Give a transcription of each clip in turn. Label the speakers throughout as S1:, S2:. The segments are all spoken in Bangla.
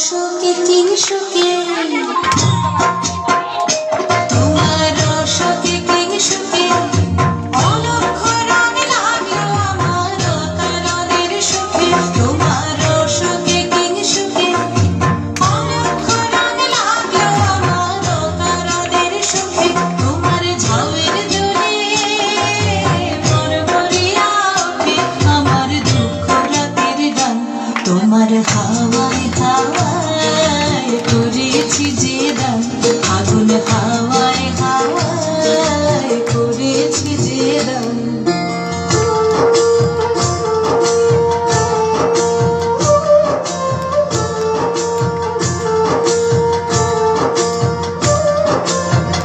S1: সুখে কি সুখে তোমার সুখে কি সুখে অলক্ষ রঙ লাগলো আমার কারণের সুখে তোমার সুখে কি সুখে অলক্ষ রঙ লাগলো আমার কারণের সুখে তোমার ঝাউয়ের জলে মন ভরিয়া ওঠে আমার দুঃখ রাতের গান তোমার হাওয়ায় হাওয়ায় করেছি যে দান আগুন হাওয়ায় হাওয়ায় করেছি যে দান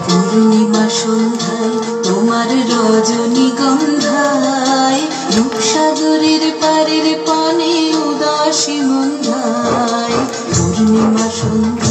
S1: পূর্ণিমা সন্ধ্যায় তোমার রজনীগন্ধায় রূপসাগরের পারের পানে উদাসী মন্ধায় পূর্ণিমা সন্ধ্যা